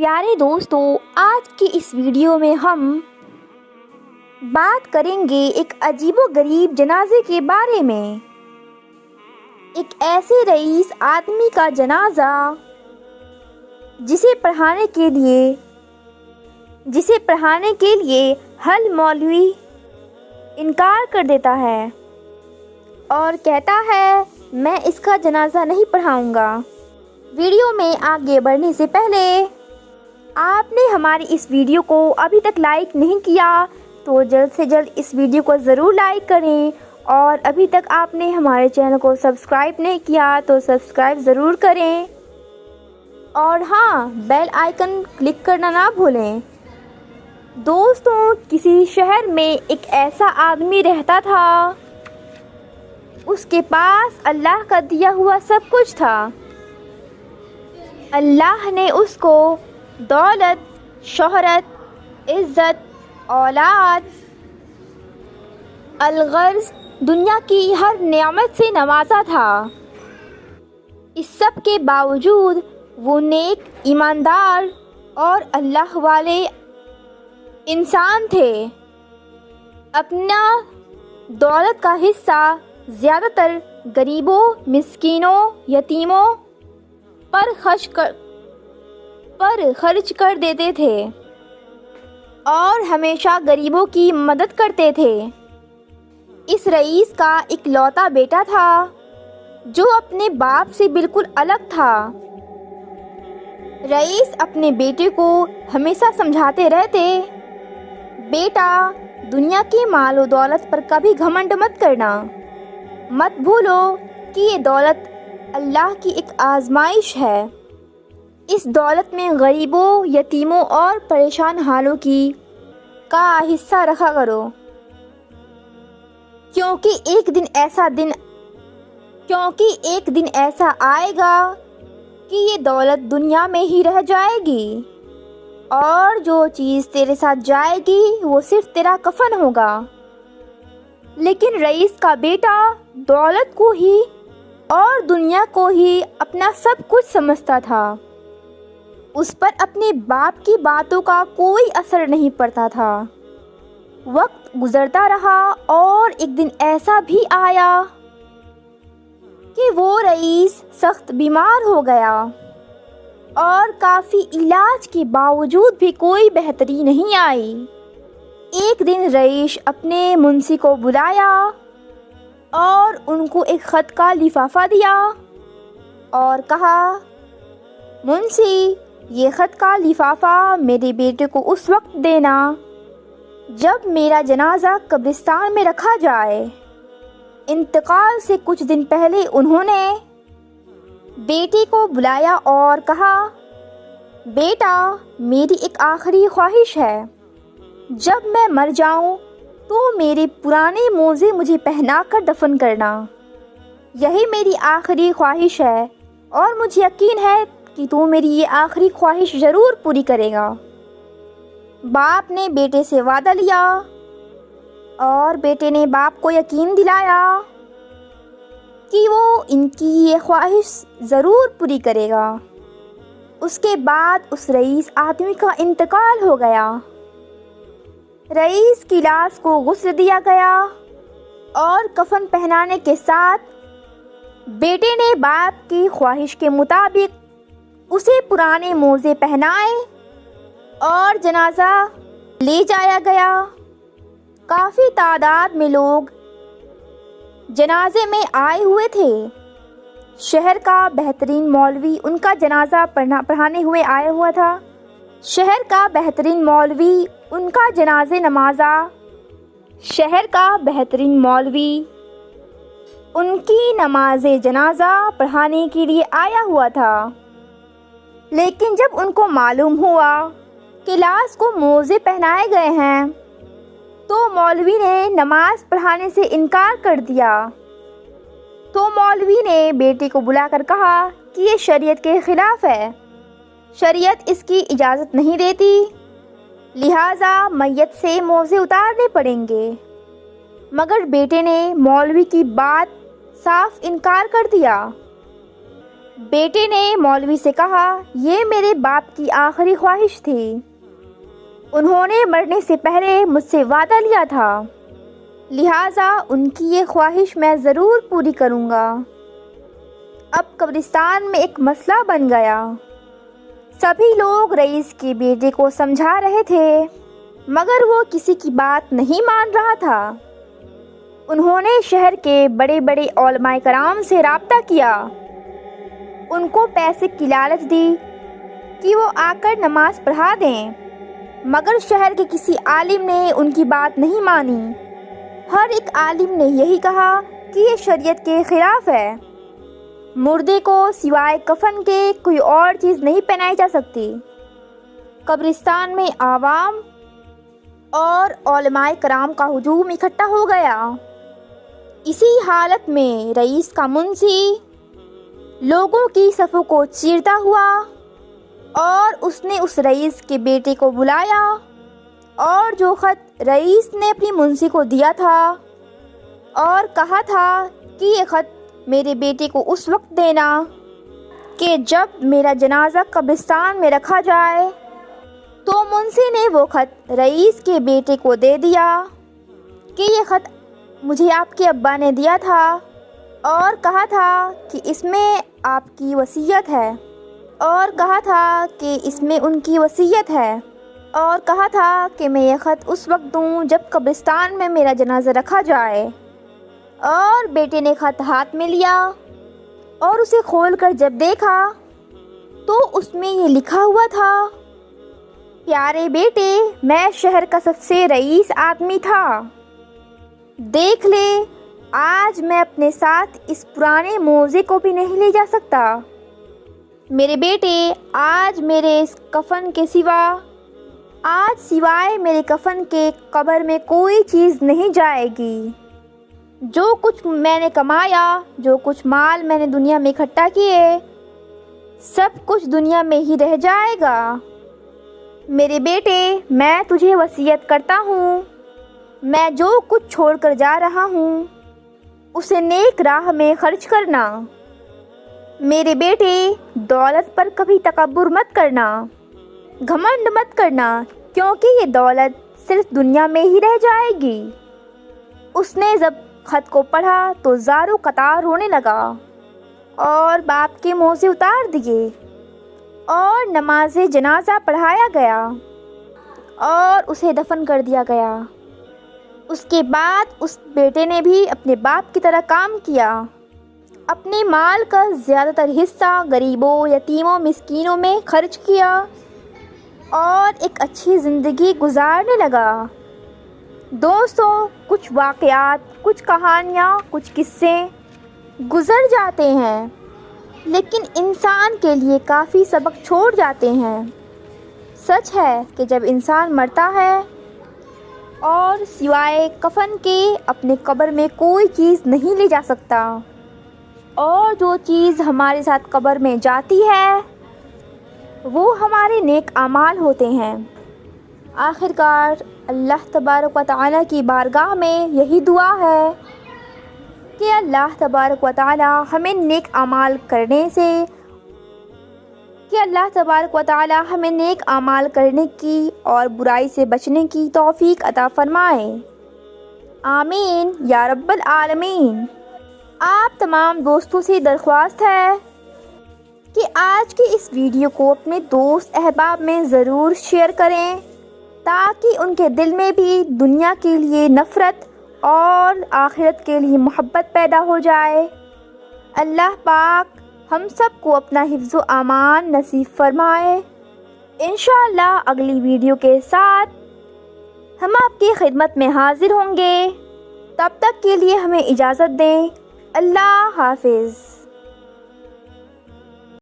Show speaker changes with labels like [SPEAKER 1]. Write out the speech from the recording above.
[SPEAKER 1] پیارے دوستوں، آج کی اس ویڈیو میں ہم بات کریں گے ایک عجیب و غریب جنازے کے بارے میں۔ ایک ایسے رئیس آدمی کا جنازہ جسے پڑھانے کے لیے ہر مولوی انکار کر دیتا ہے اور کہتا ہے میں اس کا جنازہ نہیں پڑھاؤں گا۔ ویڈیو میں آگے بڑھنے سے پہلے آپ نے ہماری اس ویڈیو کو ابھی تک لائک نہیں کیا تو جلد سے جلد اس ویڈیو کو ضرور لائک کریں، اور ابھی تک آپ نے ہمارے چینل کو سبسکرائب نہیں کیا تو سبسکرائب ضرور کریں، اور ہاں، بیل آئیکن کلک کرنا نہ بھولیں۔ دوستوں، کسی شہر میں ایک ایسا آدمی رہتا تھا، اس کے پاس اللہ کا دیا ہوا سب کچھ تھا۔ اللہ نے اس کو دولت، شہرت، عزت، اولاد، الغرض دنیا کی ہر نعمت سے نوازا تھا۔ اس سب کے باوجود وہ نیک، ایماندار اور اللہ والے انسان تھے۔ اپنا دولت کا حصہ زیادہ تر غریبوں، مسکینوں، یتیموں پر خرچ کر دیتے تھے اور ہمیشہ غریبوں کی مدد کرتے تھے۔ اس رئیس کا اکلوتا بیٹا تھا جو اپنے باپ سے بالکل الگ تھا۔ رئیس اپنے بیٹے کو ہمیشہ سمجھاتے رہتے، بیٹا، دنیا کی مال و دولت پر کبھی گھمنڈ مت کرنا، مت بھولو کہ یہ دولت اللہ کی ایک آزمائش ہے۔ اس دولت میں غریبوں، یتیموں اور پریشان حالوں کا حصہ رکھا کرو، کیونکہ ایک دن ایسا آئے گا کہ یہ دولت دنیا میں ہی رہ جائے گی، اور جو چیز تیرے ساتھ جائے گی وہ صرف تیرا کفن ہوگا۔ لیکن رئیس کا بیٹا دولت کو ہی اور دنیا کو ہی اپنا سب کچھ سمجھتا تھا۔ اس پر اپنے باپ کی باتوں کا کوئی اثر نہیں پڑتا تھا۔ وقت گزرتا رہا اور ایک دن ایسا بھی آیا کہ وہ رئیس سخت بیمار ہو گیا، اور کافی علاج کے باوجود بھی کوئی بہتری نہیں آئی۔ ایک دن رئیس اپنے منشی کو بلایا اور ان کو ایک خط کا لفافہ دیا اور کہا، منشی، یہ خط کا لفافہ میرے بیٹے کو اس وقت دینا جب میرا جنازہ قبرستان میں رکھا جائے۔ انتقال سے کچھ دن پہلے انہوں نے بیٹے کو بلایا اور کہا، بیٹا، میری ایک آخری خواہش ہے، جب میں مر جاؤں تو میرے پرانے موزے مجھے پہنا کر دفن کرنا۔ یہی میری آخری خواہش ہے، اور مجھے یقین ہے کہ تو میری یہ آخری خواہش ضرور پوری کرے گا۔ باپ نے بیٹے سے وعدہ لیا، اور بیٹے نے باپ کو یقین دلایا کہ وہ ان کی یہ خواہش ضرور پوری کرے گا۔ اس کے بعد اس رئیس آدمی کا انتقال ہو گیا۔ رئیس کی لاش کو غسل دیا گیا اور کفن پہنانے کے ساتھ بیٹے نے باپ کی خواہش کے مطابق اسے پرانے موزے پہنائے اور جنازہ لے جایا گیا۔ کافی تعداد میں لوگ جنازے میں آئے ہوئے تھے۔ شہر کا بہترین مولوی ان کا جنازہ پڑھانے ہوئے آیا ہوا تھا۔ شہر کا بہترین مولوی ان کا ان کی نماز جنازہ پڑھانے کے لیے آیا ہوا تھا۔ لیکن جب ان کو معلوم ہوا کہ لاش کو موزے پہنائے گئے ہیں تو مولوی نے نماز پڑھانے سے انکار کر دیا۔ تو مولوی نے بیٹے کو بلا کر کہا کہ یہ شریعت کے خلاف ہے، شریعت اس کی اجازت نہیں دیتی، لہٰذا میت سے موزے اتارنے پڑیں گے۔ مگر بیٹے نے مولوی کی بات صاف انکار کر دیا۔ بیٹے نے مولوی سے کہا، یہ میرے باپ کی آخری خواہش تھی، انہوں نے مرنے سے پہلے مجھ سے وعدہ لیا تھا، لہٰذا ان کی یہ خواہش میں ضرور پوری کروں گا۔ اب قبرستان میں ایک مسئلہ بن گیا۔ سبھی لوگ رئیس کے بیٹے کو سمجھا رہے تھے، مگر وہ کسی کی بات نہیں مان رہا تھا۔ انہوں نے شہر کے بڑے بڑے علماء کرام سے رابطہ کیا، ان کو پیسے کی لالچ دی کہ وہ آ کر نماز پڑھا دیں، مگر شہر کے کسی عالم نے ان کی بات نہیں مانی۔ ہر ایک عالم نے یہی کہا کہ یہ شریعت کے خلاف ہے، مردے کو سوائے کفن کے کوئی اور چیز نہیں پہنائی جا سکتی۔ قبرستان میں عوام اور علماء کرام کا ہجوم اکٹھا ہو گیا۔ اسی حالت میں رئیس کا منشی لوگوں کی صفوں کو چیرتا ہوا، اور اس نے اس رئیس کے بیٹے کو بلایا اور جو خط رئیس نے اپنی منشی کو دیا تھا اور کہا تھا کہ یہ خط میرے بیٹے کو اس وقت دینا کہ جب میرا جنازہ قبرستان میں رکھا جائے، تو منشی نے وہ خط رئیس کے بیٹے کو دے دیا کہ یہ خط مجھے آپ کے ابا نے دیا تھا اور کہا تھا کہ اس میں آپ کی وصیت ہے، اور کہا تھا کہ اس میں ان کی وصیت ہے، اور کہا تھا کہ میں یہ خط اس وقت دوں جب قبرستان میں میرا جنازہ رکھا جائے۔ اور بیٹے نے خط ہاتھ میں لیا اور اسے کھول کر جب دیکھا تو اس میں یہ لکھا ہوا تھا، پیارے بیٹے، میں شہر کا سب سے رئیس آدمی تھا، دیکھ لے آج میں اپنے ساتھ اس پرانے موزے کو بھی نہیں لے جا سکتا۔ میرے بیٹے، آج میرے اس کفن کے سوائے میرے کفن کے قبر میں کوئی چیز نہیں جائے گی۔ جو کچھ میں نے کمایا، جو کچھ مال میں نے دنیا میں اکٹھا کیے، سب کچھ دنیا میں ہی رہ جائے گا۔ میرے بیٹے، میں تجھے وصیت کرتا ہوں، میں جو کچھ چھوڑ کر جا رہا ہوں اسے نیک راہ میں خرچ کرنا۔ میرے بیٹے، دولت پر کبھی تکبر مت کرنا، گھمنڈ مت کرنا، کیونکہ یہ دولت صرف دنیا میں ہی رہ جائے گی۔ اس نے جب خط کو پڑھا تو زاروں قطار رونے لگا اور باپ کے موزے اتار دیے اور نماز جنازہ پڑھایا گیا اور اسے دفن کر دیا گیا۔ اس کے بعد اس بیٹے نے بھی اپنے باپ کی طرح کام کیا، اپنے مال کا زیادہ تر حصہ غریبوں، یتیموں، مسکینوں میں خرچ کیا اور ایک اچھی زندگی گزارنے لگا۔ دوستوں، کچھ واقعات، کچھ کہانیاں، کچھ قصے گزر جاتے ہیں، لیکن انسان کے لیے کافی سبق چھوڑ جاتے ہیں۔ سچ ہے کہ جب انسان مرتا ہے اور سوائے کفن کے اپنے قبر میں کوئی چیز نہیں لے جا سکتا، اور جو چیز ہمارے ساتھ قبر میں جاتی ہے وہ ہمارے نیک اعمال ہوتے ہیں۔ آخرکار اللہ تبارک و تعالیٰ کی بارگاہ میں یہی دعا ہے کہ اللہ تبارک و تعالیٰ ہمیں نیک اعمال کرنے کی اور برائی سے بچنے کی توفیق عطا فرمائے۔ آمین یا رب العالمین۔ آپ تمام دوستوں سے درخواست ہے کہ آج کی اس ویڈیو کو اپنے دوست احباب میں ضرور شیئر کریں، تاکہ ان کے دل میں بھی دنیا کے لیے نفرت اور آخرت کے لیے محبت پیدا ہو جائے۔ اللہ پاک ہم سب کو اپنا حفظ و امان نصیب فرمائے۔ انشاءاللہ اگلی ویڈیو کے ساتھ ہم آپ کی خدمت میں حاضر ہوں گے۔ تب تک کے لیے ہمیں اجازت دیں۔ اللہ حافظ۔